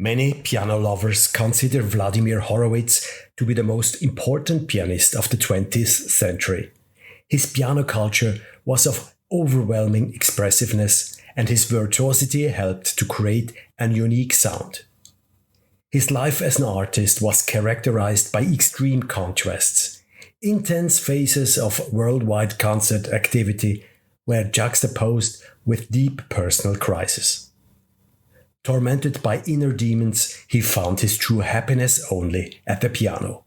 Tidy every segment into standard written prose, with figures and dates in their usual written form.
Many piano lovers consider Vladimir Horowitz to be the most important pianist of the 20th century. His piano culture was of overwhelming expressiveness, and his virtuosity helped to create an unique sound. His life as an artist was characterized by extreme contrasts. Intense phases of worldwide concert activity were juxtaposed with deep personal crisis. Tormented by inner demons, he found his true happiness only at the piano.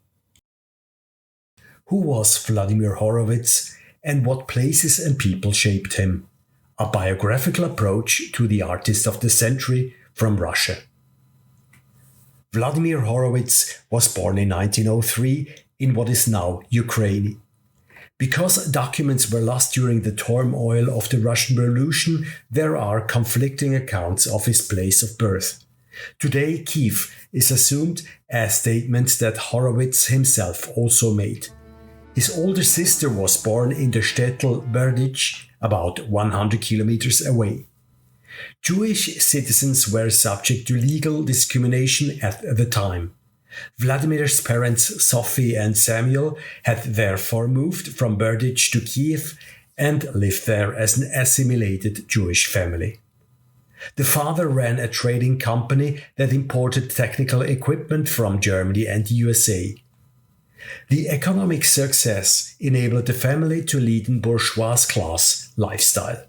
Who was Vladimir Horowitz, and what places and people shaped him? A biographical approach to the artist of the century from Russia. Vladimir Horowitz was born in 1903 in what is now Ukraine. Because documents were lost during the turmoil of the Russian Revolution, there are conflicting accounts of his place of birth. Today, Kiev is assumed, a statement that Horowitz himself also made. His older sister was born in the shtetl Berdych, about 100 kilometers away. Jewish citizens were subject to legal discrimination at the time. Vladimir's parents, Sophie and Samuel, had therefore moved from Berdych to Kiev and lived there as an assimilated Jewish family. The father ran a trading company that imported technical equipment from Germany and the USA. The economic success enabled the family to lead a bourgeois class lifestyle.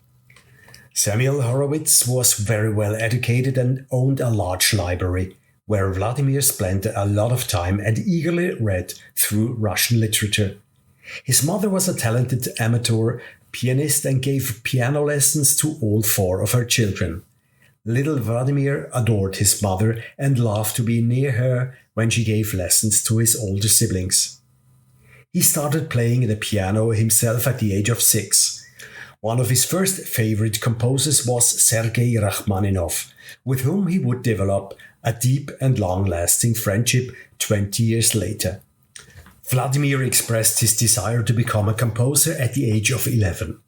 Samuel Horowitz was very well educated and owned a large library, where Vladimir spent a lot of time and eagerly read through Russian literature. His mother was a talented amateur pianist and gave piano lessons to all four of her children. Little Vladimir adored his mother and loved to be near her when she gave lessons to his older siblings. He started playing the piano himself at the age of 6. One of his first favorite composers was Sergei Rachmaninov, with whom he would develop a deep and long-lasting friendship 20 years later. Vladimir expressed his desire to become a composer at the age of 11.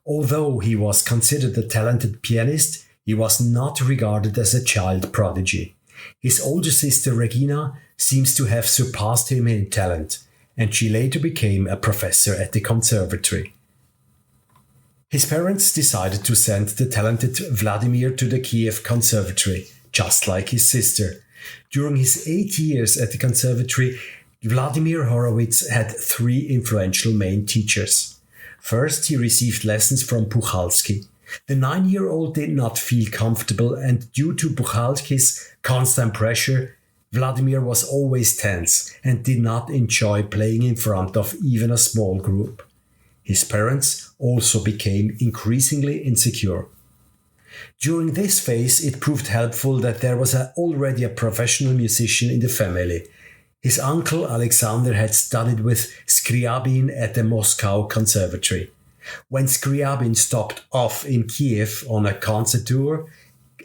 Although he was considered a talented pianist, he was not regarded as a child prodigy. His older sister Regina seems to have surpassed him in talent, and she later became a professor at the Conservatory. His parents decided to send the talented Vladimir to the Kiev Conservatory, just like his sister. During his 8 years at the Conservatory, Vladimir Horowitz had 3 influential main teachers. First, he received lessons from Puchalski. The 9-year-old did not feel comfortable, and due to Puchalski's constant pressure, Vladimir was always tense and did not enjoy playing in front of even a small group. His parents also became increasingly insecure. During this phase, it proved helpful that there was already a professional musician in the family. His uncle Alexander had studied with Scriabin at the Moscow Conservatory. When Scriabin stopped off in Kiev on a concert tour,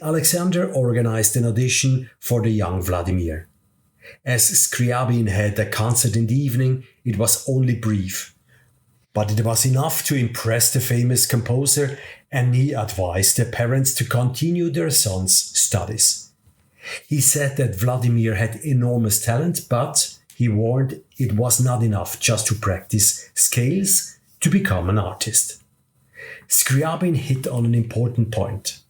Alexander organized an audition for the young Vladimir. As Scriabin had a concert in the evening, it was only brief. But it was enough to impress the famous composer, and he advised the parents to continue their son's studies. He said that Vladimir had enormous talent, but he warned it was not enough just to practice scales to become an artist. Scriabin hit on an important point.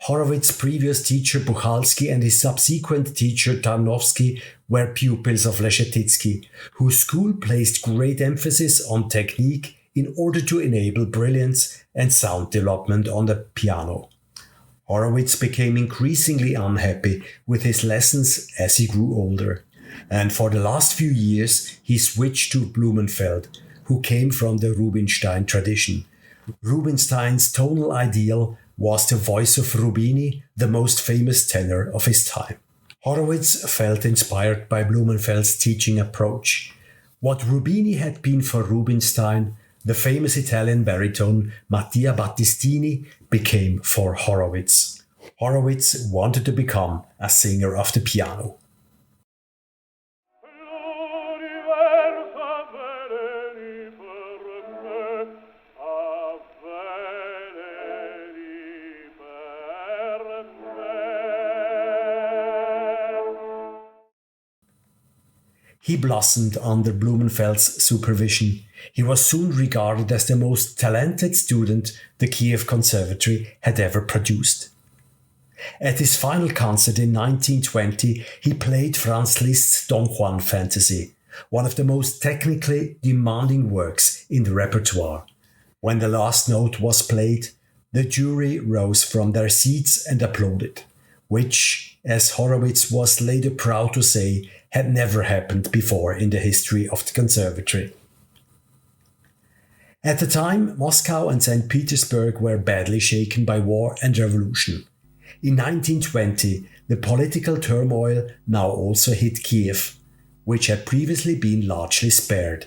Horowitz's previous teacher Puchalski and his subsequent teacher Tarnowski were pupils of Leschetizky, whose school placed great emphasis on technique in order to enable brilliance and sound development on the piano. Horowitz became increasingly unhappy with his lessons as he grew older, and for the last few years he switched to Blumenfeld, who came from the Rubinstein tradition. Rubinstein's tonal ideal was the voice of Rubini, the most famous tenor of his time. Horowitz felt inspired by Blumenfeld's teaching approach. What Rubini had been for Rubinstein, the famous Italian baritone Mattia Battistini became for Horowitz. Horowitz wanted to become a singer of the piano. He blossomed under Blumenfeld's supervision. He was soon regarded as the most talented student the Kiev Conservatory had ever produced. At his final concert in 1920, he played Franz Liszt's Don Juan Fantasy, one of the most technically demanding works in the repertoire. When the last note was played, the jury rose from their seats and applauded, which, as Horowitz was later proud to say, had never happened before in the history of the conservatory. At the time, Moscow and St. Petersburg were badly shaken by war and revolution. In 1920, the political turmoil now also hit Kiev, which had previously been largely spared,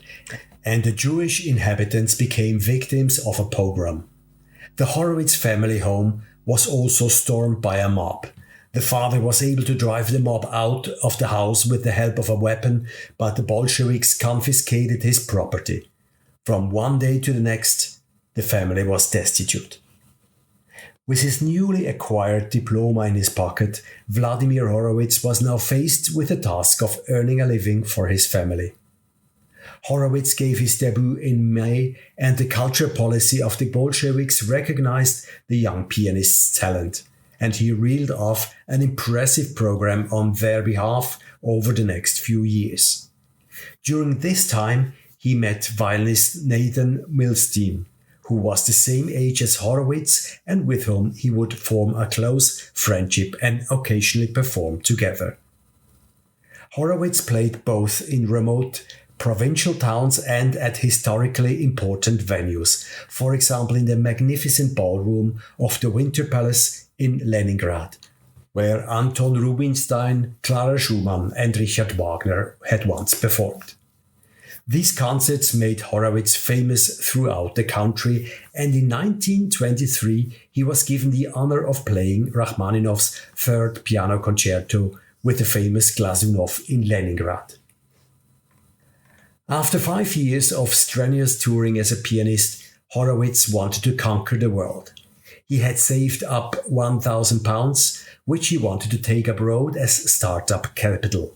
and the Jewish inhabitants became victims of a pogrom. The Horowitz family home was also stormed by a mob. The father was able to drive the mob out of the house with the help of a weapon, but the Bolsheviks confiscated his property. From one day to the next, the family was destitute. With his newly acquired diploma in his pocket, Vladimir Horowitz was now faced with the task of earning a living for his family. Horowitz gave his debut in May, and the culture policy of the Bolsheviks recognized the young pianist's talent, and he reeled off an impressive program on their behalf over the next few years. During this time, he met violinist Nathan Milstein, who was the same age as Horowitz and with whom he would form a close friendship and occasionally perform together. Horowitz played both in remote provincial towns and at historically important venues, for example in the magnificent ballroom of the Winter Palace in Leningrad, where Anton Rubinstein, Clara Schumann and Richard Wagner had once performed. These concerts made Horowitz famous throughout the country, and in 1923 he was given the honor of playing Rachmaninov's third piano concerto with the famous Glazunov in Leningrad. After 5 years of strenuous touring as a pianist, Horowitz wanted to conquer the world. He had saved up £1,000, which he wanted to take abroad as startup capital.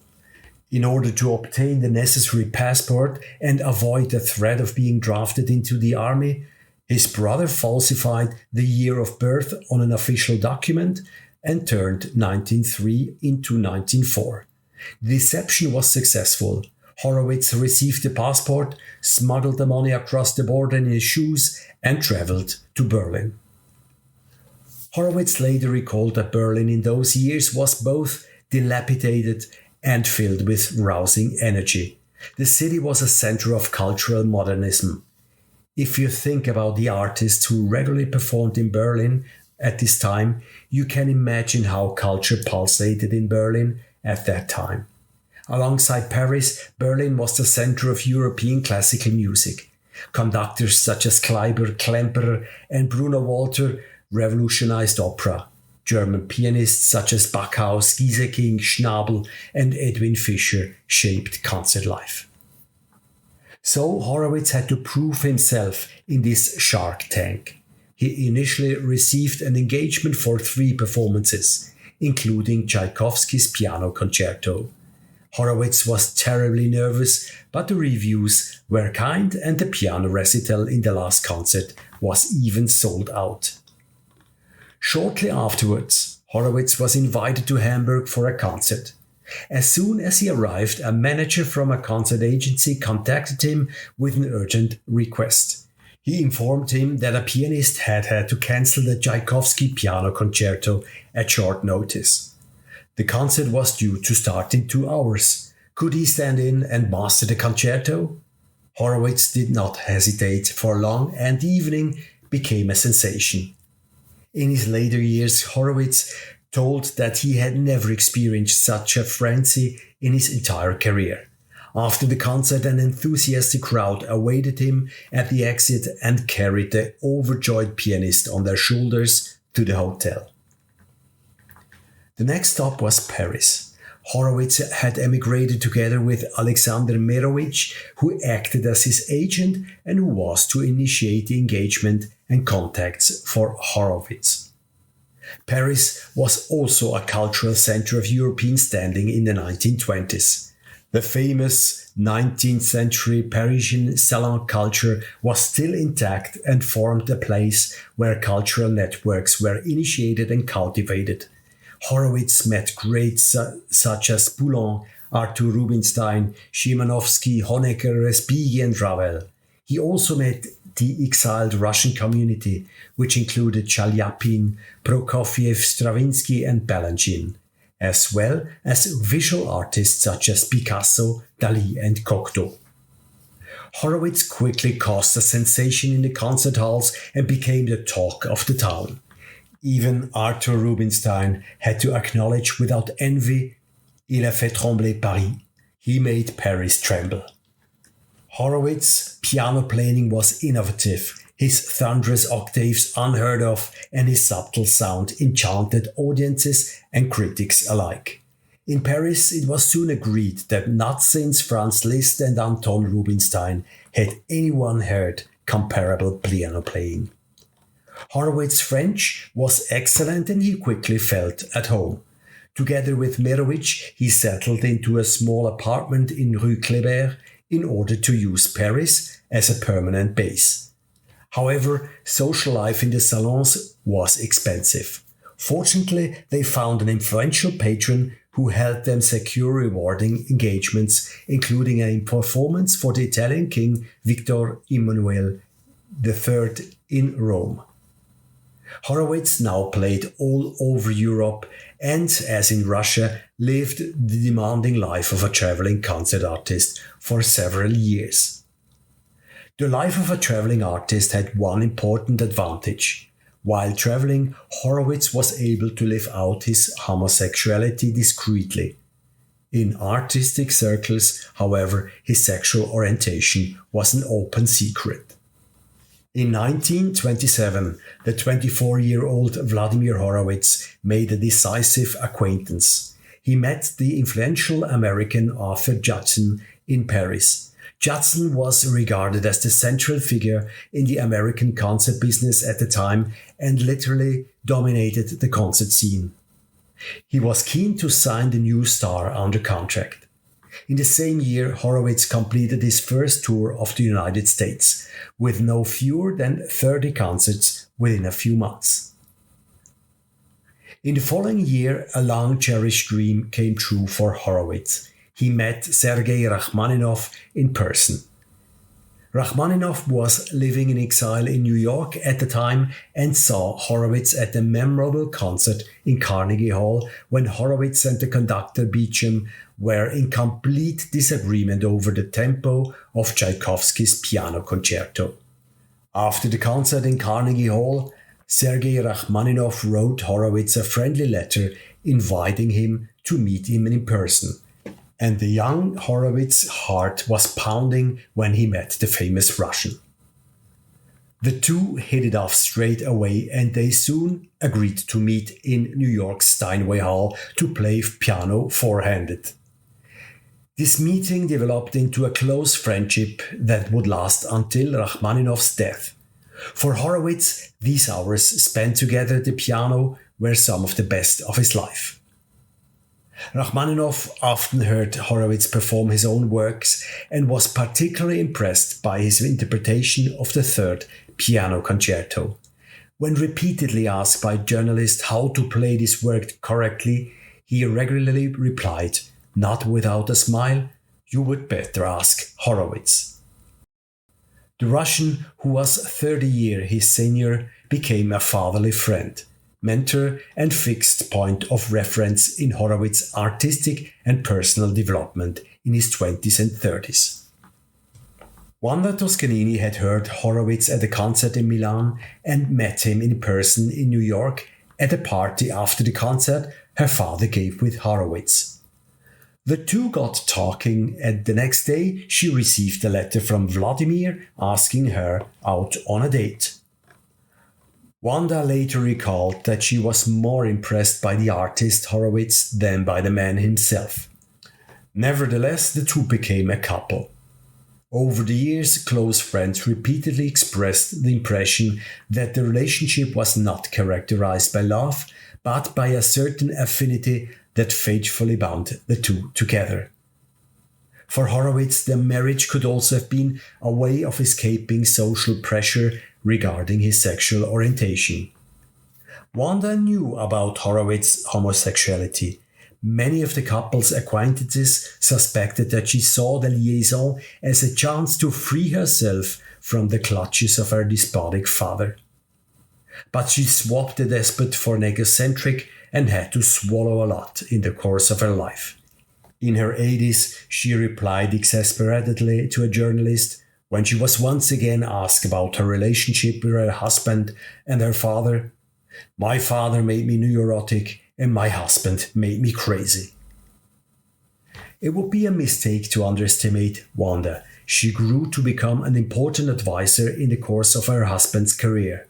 In order to obtain the necessary passport and avoid the threat of being drafted into the army, his brother falsified the year of birth on an official document and turned 1903 into 1904. The deception was successful. Horowitz received the passport, smuggled the money across the border in his shoes, and traveled to Berlin. Horowitz later recalled that Berlin in those years was both dilapidated and filled with rousing energy. The city was a center of cultural modernism. If you think about the artists who regularly performed in Berlin at this time, you can imagine how culture pulsated in Berlin at that time. Alongside Paris, Berlin was the center of European classical music. Conductors such as Kleiber, Klemperer, and Bruno Walter revolutionized opera. German pianists such as Backhaus, Gieseking, Schnabel, and Edwin Fischer shaped concert life. So Horowitz had to prove himself in this Shark Tank. He initially received an engagement for 3 performances, including Tchaikovsky's piano concerto. Horowitz was terribly nervous, but the reviews were kind and the piano recital in the last concert was even sold out. Shortly afterwards, Horowitz was invited to Hamburg for a concert. As soon as he arrived, a manager from a concert agency contacted him with an urgent request. He informed him that a pianist had to cancel the Tchaikovsky piano concerto at short notice. The concert was due to start in 2 hours. Could he stand in and master the concerto? Horowitz did not hesitate for long, and the evening became a sensation. In his later years, Horowitz told that he had never experienced such a frenzy in his entire career. After the concert, an enthusiastic crowd awaited him at the exit and carried the overjoyed pianist on their shoulders to the hotel. The next stop was Paris. Horowitz had emigrated together with Alexander Merovich, who acted as his agent and who was to initiate the engagement and contacts for Horowitz. Paris was also a cultural center of European standing in the 1920s. The famous 19th century Parisian salon culture was still intact and formed a place where cultural networks were initiated and cultivated. Horowitz met greats such as Poulenc, Arthur Rubinstein, Szymanowski, Honecker, Respighi, and Ravel. He also met the exiled Russian community, which included Chaliapin, Prokofiev, Stravinsky, and Balanchine, as well as visual artists such as Picasso, Dalí, and Cocteau. Horowitz quickly caused a sensation in the concert halls and became the talk of the town. Even Arthur Rubinstein had to acknowledge without envy, "Il a fait trembler Paris." He made Paris tremble. Horowitz's piano playing was innovative, his thunderous octaves unheard of, and his subtle sound enchanted audiences and critics alike. In Paris, it was soon agreed that not since Franz Liszt and Anton Rubinstein had anyone heard comparable piano playing. Horowitz's French was excellent and he quickly felt at home. Together with Merovitch, he settled into a small apartment in Rue Kléber in order to use Paris as a permanent base. However, social life in the salons was expensive. Fortunately, they found an influential patron who helped them secure rewarding engagements, including a performance for the Italian king Victor Emmanuel III in Rome. Horowitz now played all over Europe and, as in Russia, lived the demanding life of a traveling concert artist for several years. The life of a traveling artist had one important advantage. While traveling, Horowitz was able to live out his homosexuality discreetly. In artistic circles, however, his sexual orientation was an open secret. In 1927, the 24-year-old Vladimir Horowitz made a decisive acquaintance. He met the influential American Arthur Judson in Paris. Judson was regarded as the central figure in the American concert business at the time and literally dominated the concert scene. He was keen to sign the new star under contract. In the same year, Horowitz completed his first tour of the United States, with no fewer than 30 concerts within a few months. In the following year, a long-cherished dream came true for Horowitz. He met Sergei Rachmaninov in person. Rachmaninov was living in exile in New York at the time and saw Horowitz at a memorable concert in Carnegie Hall when Horowitz and the conductor Beecham were in complete disagreement over the tempo of Tchaikovsky's piano concerto. After the concert in Carnegie Hall, Sergei Rachmaninov wrote Horowitz a friendly letter inviting him to meet him in person. And the young Horowitz's heart was pounding when he met the famous Russian. The two hit it off straight away and they soon agreed to meet in New York's Steinway Hall to play piano four-handed. This meeting developed into a close friendship that would last until Rachmaninov's death. For Horowitz, these hours spent together at the piano were some of the best of his life. Rachmaninov often heard Horowitz perform his own works and was particularly impressed by his interpretation of the third piano concerto. When repeatedly asked by journalists how to play this work correctly, he regularly replied, not without a smile, "You would better ask Horowitz." The Russian, who was 30 years his senior, became a fatherly friend, mentor and fixed point of reference in Horowitz's artistic and personal development in his 20s and 30s. Wanda Toscanini had heard Horowitz at a concert in Milan and met him in person in New York at a party after the concert her father gave with Horowitz. The two got talking and the next day she received a letter from Vladimir asking her out on a date. Wanda later recalled that she was more impressed by the artist Horowitz than by the man himself. Nevertheless, the two became a couple. Over the years, close friends repeatedly expressed the impression that the relationship was not characterized by love, but by a certain affinity that faithfully bound the two together. For Horowitz, their marriage could also have been a way of escaping social pressure regarding his sexual orientation. Wanda knew about Horowitz's homosexuality. Many of the couple's acquaintances suspected that she saw the liaison as a chance to free herself from the clutches of her despotic father. But she swapped the despot for an egocentric and had to swallow a lot in the course of her life. In her 80s, she replied exasperatedly to a journalist when she was once again asked about her relationship with her husband and her father. "My father made me neurotic and my husband made me crazy." It would be a mistake to underestimate Wanda. She grew to become an important advisor in the course of her husband's career.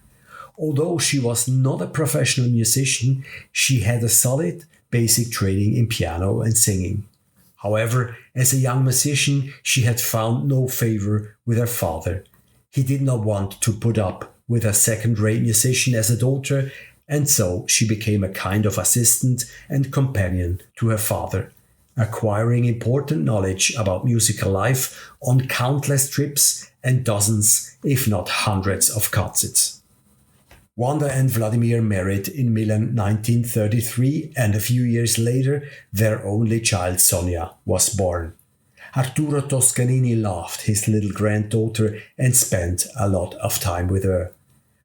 Although she was not a professional musician, she had a solid basic training in piano and singing. However, as a young musician, she had found no favor with her father. He did not want to put up with a second-rate musician as a daughter, and so she became a kind of assistant and companion to her father, acquiring important knowledge about musical life on countless trips and dozens, if not hundreds, of concerts. Wanda and Vladimir married in Milan 1933, and a few years later, their only child Sonia was born. Arturo Toscanini loved his little granddaughter and spent a lot of time with her.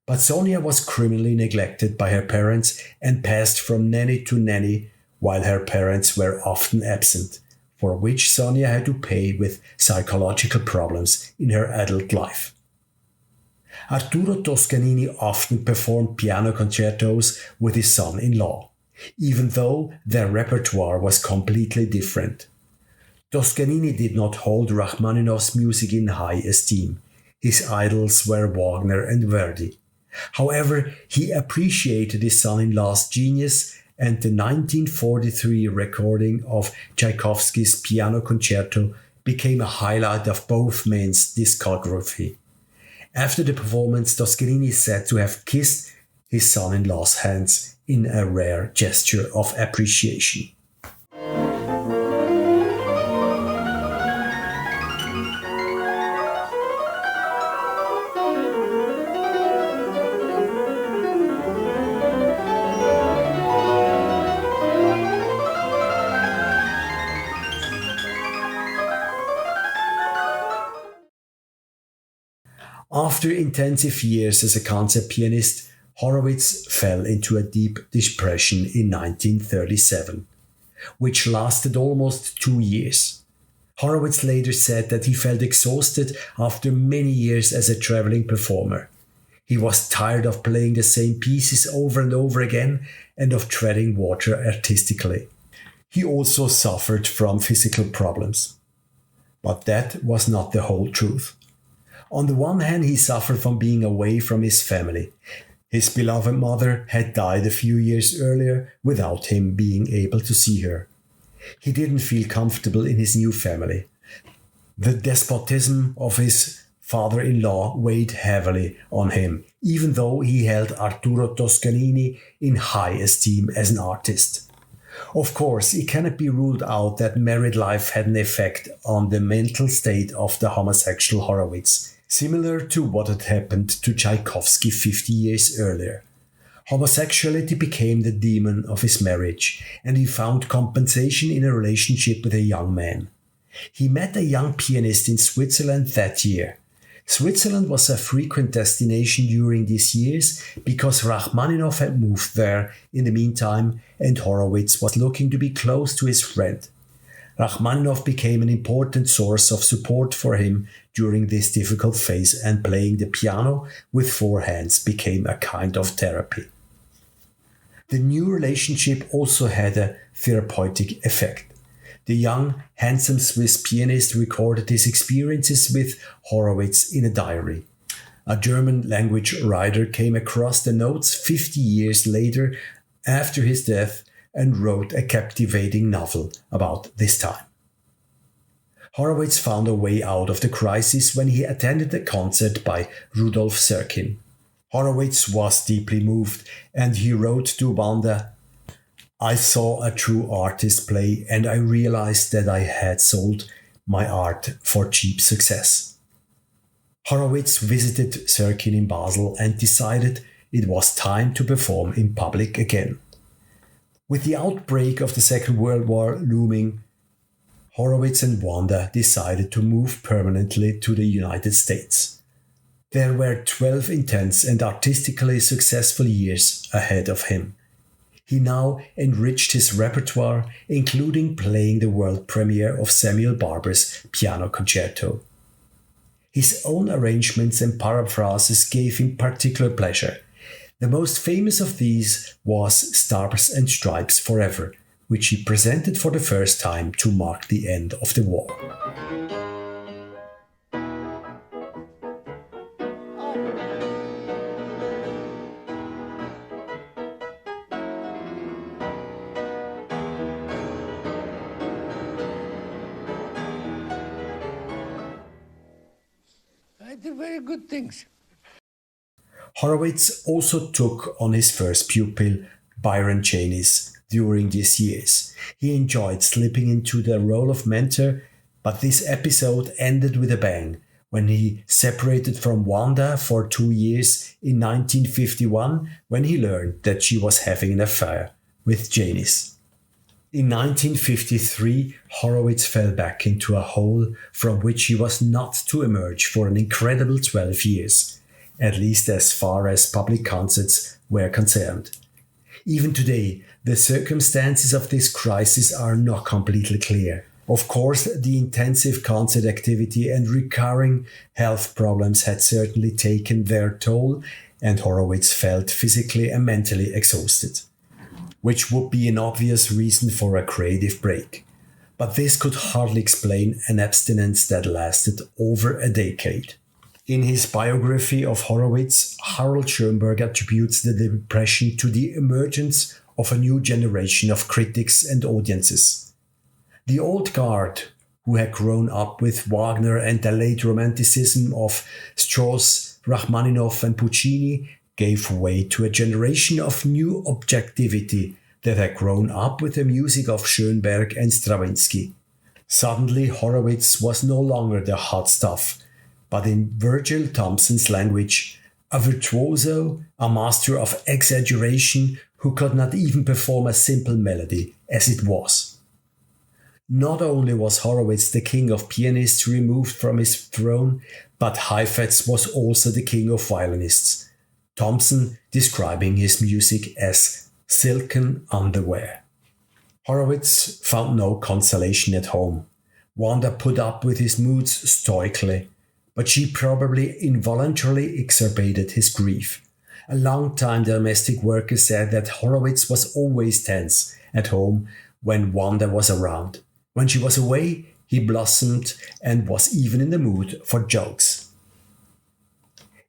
But Sonia was criminally neglected by her parents and passed from nanny to nanny while her parents were often absent, for which Sonia had to pay with psychological problems in her adult life. Arturo Toscanini often performed piano concertos with his son-in-law, even though their repertoire was completely different. Toscanini did not hold Rachmaninov's music in high esteem. His idols were Wagner and Verdi. However, he appreciated his son-in-law's genius, and the 1943 recording of Tchaikovsky's piano concerto became a highlight of both men's discography. After the performance, Toscanini is said to have kissed his son-in-law's hands in a rare gesture of appreciation. After intensive years as a concert pianist, Horowitz fell into a deep depression in 1937, which lasted almost 2 years. Horowitz later said that he felt exhausted after many years as a traveling performer. He was tired of playing the same pieces over and over again and of treading water artistically. He also suffered from physical problems. But that was not the whole truth. On the one hand, he suffered from being away from his family. His beloved mother had died a few years earlier without him being able to see her. He didn't feel comfortable in his new family. The despotism of his father-in-law weighed heavily on him, even though he held Arturo Toscanini in high esteem as an artist. Of course, it cannot be ruled out that married life had an effect on the mental state of the homosexual Horowitz, similar to what had happened to Tchaikovsky 50 years earlier. Homosexuality became the demon of his marriage, and he found compensation in a relationship with a young man. He met a young pianist in Switzerland that year. Switzerland was a frequent destination during these years because Rachmaninov had moved there in the meantime, and Horowitz was looking to be close to his friend. Rachmaninov became an important source of support for him during this difficult phase, and playing the piano with 4 hands became a kind of therapy. The new relationship also had a therapeutic effect. The young, handsome Swiss pianist recorded his experiences with Horowitz in a diary. A German language writer came across the notes 50 years later after his death and wrote a captivating novel about this time. Horowitz found a way out of the crisis when he attended a concert by Rudolf Serkin. Horowitz was deeply moved, and he wrote to Wanda, "I saw a true artist play, and I realized that I had sold My Art for Cheap Success. Horowitz visited Sirkin in Basel and decided it was time to perform in public again. With the outbreak of the Second World War looming, Horowitz and Wanda decided to move permanently to the United States. There were 12 intense and artistically successful years ahead of him. He now enriched his repertoire, including playing the world premiere of Samuel Barber's Piano Concerto. His own arrangements and paraphrases gave him particular pleasure. The most famous of these was Stars and Stripes Forever, which he presented for the first time to mark the end of the war. I did very good things. Horowitz also took on his first pupil, Byron Janis, during these years. He enjoyed slipping into the role of mentor, but this episode ended with a bang when he separated from Wanda for 2 years in 1951 when he learned that she was having an affair with Janis. In 1953, Horowitz fell back into a hole from which he was not to emerge for an incredible 12 years, at least as far as public concerts were concerned. Even today, the circumstances of this crisis are not completely clear. Of course, the intensive concert activity and recurring health problems had certainly taken their toll, and Horowitz felt physically and mentally exhausted, which would be an obvious reason for a creative break. But this could hardly explain an abstinence that lasted over a decade. In his biography of Horowitz, Harold Schoenberg attributes the depression to the emergence of a new generation of critics and audiences. The old guard, who had grown up with Wagner and the late Romanticism of Strauss, Rachmaninov and Puccini, gave way to a generation of new objectivity that had grown up with the music of Schoenberg and Stravinsky. Suddenly, Horowitz was no longer the hot stuff, but in Virgil Thomson's language, a virtuoso, a master of exaggeration who could not even perform a simple melody as it was. Not only was Horowitz the king of pianists removed from his throne, but Heifetz was also the king of violinists, Thomson describing his music as silken underwear. Horowitz found no consolation at home. Wanda put up with his moods stoically, but she probably involuntarily exacerbated his grief. A long-time domestic worker said that Horowitz was always tense at home when Wanda was around. When she was away, he blossomed and was even in the mood for jokes.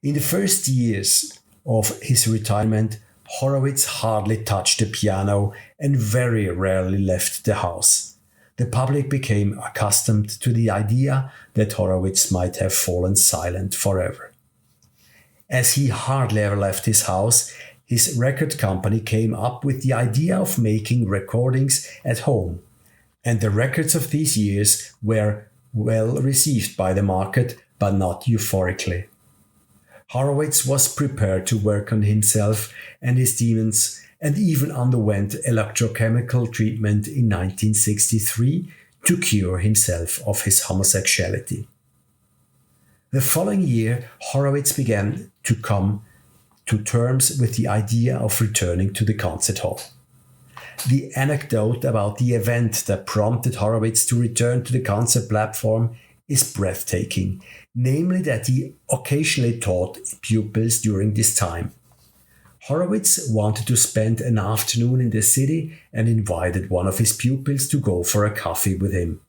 In the first years of his retirement, Horowitz hardly touched the piano and very rarely left the house. The public became accustomed to the idea that Horowitz might have fallen silent forever. As he hardly ever left his house, his record company came up with the idea of making recordings at home, and the records of these years were well received by the market, but not euphorically. Horowitz was prepared to work on himself and his demons, and even underwent electrochemical treatment in 1963 to cure himself of his homosexuality. The following year, Horowitz began to come to terms with the idea of returning to the concert hall. The anecdote about the event that prompted Horowitz to return to the concert platform is breathtaking, namely that he occasionally taught pupils during this time. Horowitz wanted to spend an afternoon in the city and invited one of his pupils to go for a coffee with him.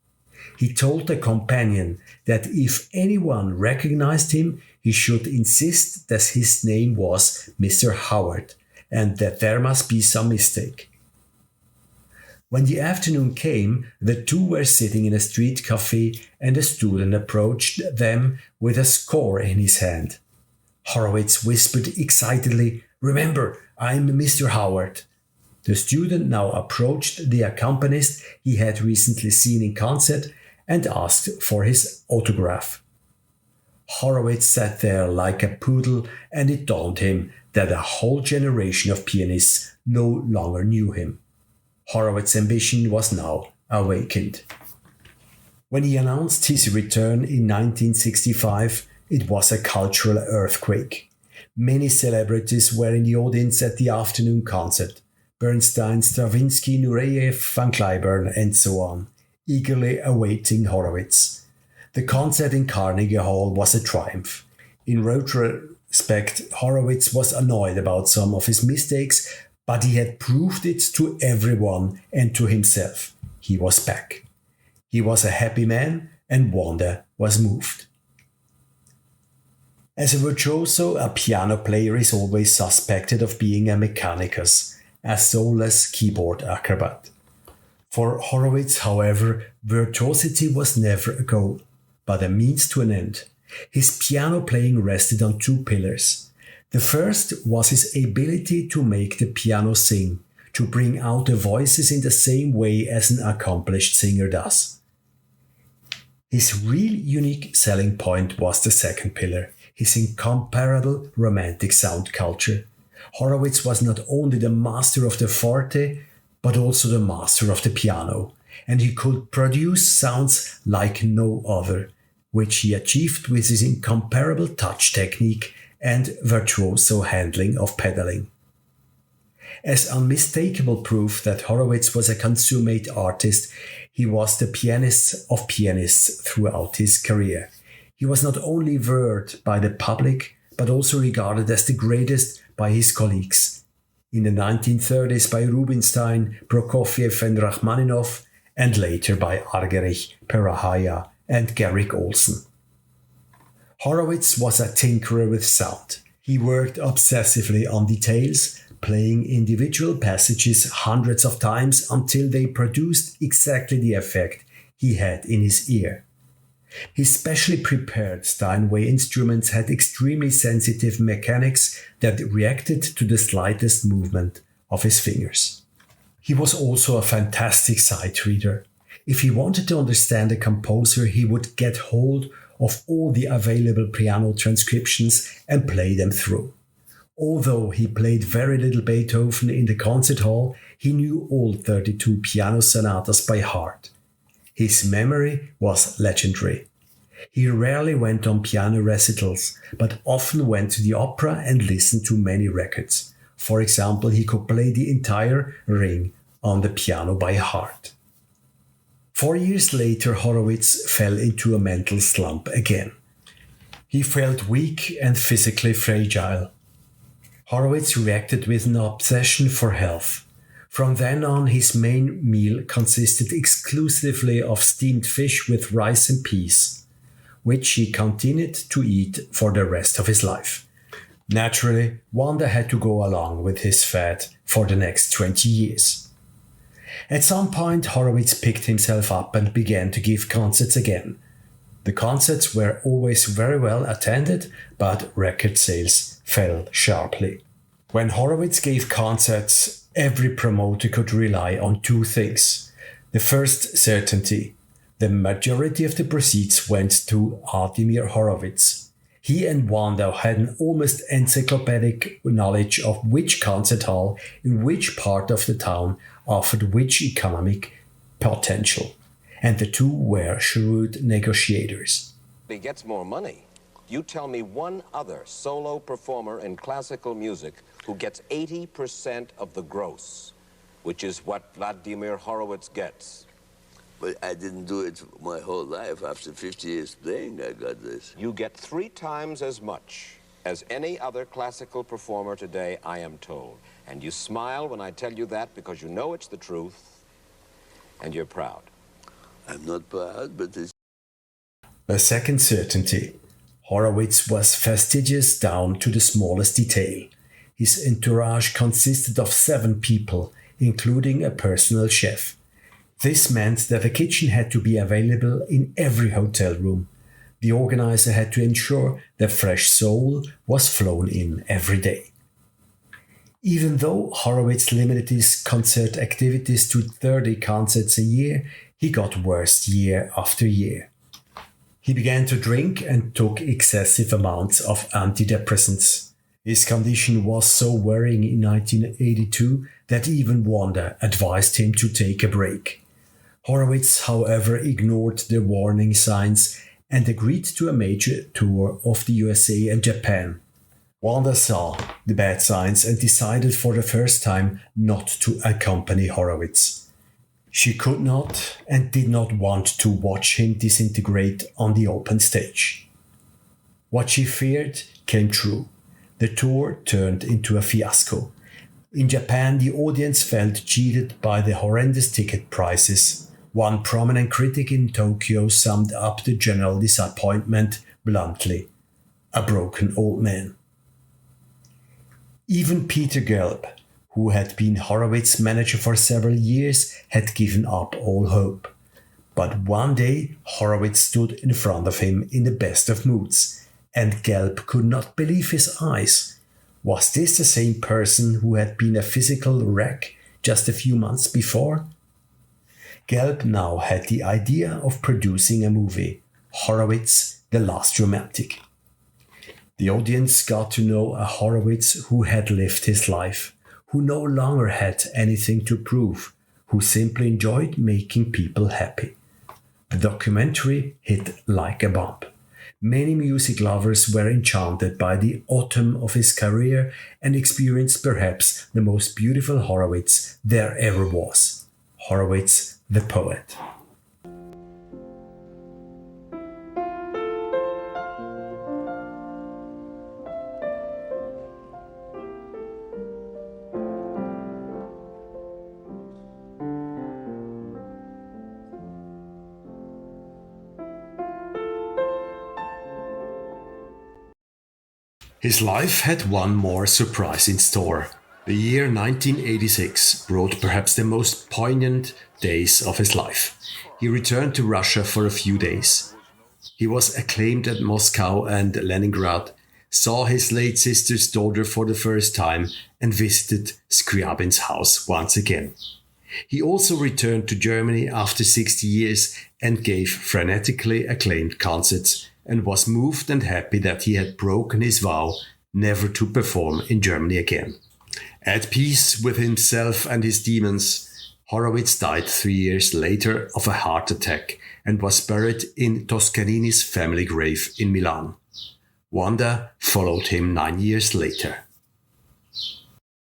He told the companion that if anyone recognized him, he should insist that his name was Mr. Howard and that there must be some mistake. When the afternoon came, the two were sitting in a street cafe and a student approached them with a score in his hand. Horowitz whispered excitedly, "Remember, I'm Mr. Howard." The student now approached the accompanist he had recently seen in concert and asked for his autograph. Horowitz sat there like a poodle, and it dawned him that a whole generation of pianists no longer knew him. Horowitz's ambition was now awakened. When he announced his return in 1965, it was a cultural earthquake. Many celebrities were in the audience at the afternoon concert. Bernstein, Stravinsky, Nureyev, Van Cliburn, and so on, eagerly awaiting Horowitz. The concert in Carnegie Hall was a triumph. In retrospect, Horowitz was annoyed about some of his mistakes, but he had proved it to everyone and to himself. He was back. He was a happy man, and Wanda was moved. As a virtuoso, a piano player is always suspected of being a mechanicus, a soulless keyboard acrobat. For Horowitz, however, virtuosity was never a goal, but a means to an end. His piano playing rested on two pillars. The first was his ability to make the piano sing, to bring out the voices in the same way as an accomplished singer does. His real unique selling point was the second pillar, his incomparable romantic sound culture. Horowitz was not only the master of the forte, but also the master of the piano, and he could produce sounds like no other, which he achieved with his incomparable touch technique and virtuoso handling of pedaling. As unmistakable proof that Horowitz was a consummate artist, he was the pianist of pianists throughout his career. He was not only revered by the public, but also regarded as the greatest by his colleagues. In the 1930s by Rubinstein, Prokofiev and Rachmaninov, and later by Argerich, Perahaya and Garrick Olson. Horowitz was a tinkerer with sound. He worked obsessively on details, playing individual passages hundreds of times until they produced exactly the effect he had in his ear. His specially prepared Steinway instruments had extremely sensitive mechanics that reacted to the slightest movement of his fingers. He was also a fantastic sight reader. If he wanted to understand a composer, he would get hold of all the available piano transcriptions and play them through. Although he played very little Beethoven in the concert hall, he knew all 32 piano sonatas by heart. His memory was legendary. He rarely went on piano recitals, but often went to the opera and listened to many records. For example, he could play the entire Ring on the piano by heart. 4 years later, Horowitz fell into a mental slump again. He felt weak and physically fragile. Horowitz reacted with an obsession for health. From then on, his main meal consisted exclusively of steamed fish with rice and peas, which he continued to eat for the rest of his life. Naturally, Wanda had to go along with his fad for the next 20 years. At some point, Horowitz picked himself up and began to give concerts again. The concerts were always very well attended, but record sales fell sharply. When Horowitz gave concerts, every promoter could rely on two things. The first, certainty. The majority of the proceeds went to Vladimir Horowitz. He and Wanda had an almost encyclopedic knowledge of which concert hall in which part of the town offered which economic potential. And the two were shrewd negotiators. He gets more money. You tell me one other solo performer in classical music who gets 80% of the gross, which is what Vladimir Horowitz gets. But I didn't do it my whole life. After 50 years playing, I got this. You get 3 times as much as any other classical performer today, I am told. And you smile when I tell you that because you know it's the truth, and you're proud. I'm not proud, but it's... A second certainty. Horowitz was fastidious down to the smallest detail. His entourage consisted of 7 people, including a personal chef. This meant that a kitchen had to be available in every hotel room. The organizer had to ensure that fresh sole was flown in every day. Even though Horowitz limited his concert activities to 30 concerts a year, he got worse year after year. He began to drink and took excessive amounts of antidepressants. His condition was so worrying in 1982 that even Wanda advised him to take a break. Horowitz, however, ignored the warning signs and agreed to a major tour of the USA and Japan. Wanda saw the bad signs and decided for the first time not to accompany Horowitz. She could not and did not want to watch him disintegrate on the open stage. What she feared came true. The tour turned into a fiasco. In Japan, the audience felt cheated by the horrendous ticket prices. One prominent critic in Tokyo summed up the general disappointment bluntly: a broken old man. Even Peter Gelb, who had been Horowitz's manager for several years, had given up all hope. But one day, Horowitz stood in front of him in the best of moods, and Gelb could not believe his eyes. Was this the same person who had been a physical wreck just a few months before? Gelb now had the idea of producing a movie, Horowitz, The Last Romantic. The audience got to know a Horowitz who had lived his life, who no longer had anything to prove, who simply enjoyed making people happy. The documentary hit like a bomb. Many music lovers were enchanted by the autumn of his career and experienced perhaps the most beautiful Horowitz there ever was. Horowitz, the poet. His life had one more surprise in store. The year 1986 brought perhaps the most poignant days of his life. He returned to Russia for a few days. He was acclaimed at Moscow and Leningrad, saw his late sister's daughter for the first time, and visited Scriabin's house once again. He also returned to Germany after 60 years and gave frenetically acclaimed concerts, and was moved and happy that he had broken his vow never to perform in Germany again. At peace with himself and his demons, Horowitz died 3 years later of a heart attack and was buried in Toscanini's family grave in Milan. Wanda followed him 9 years later.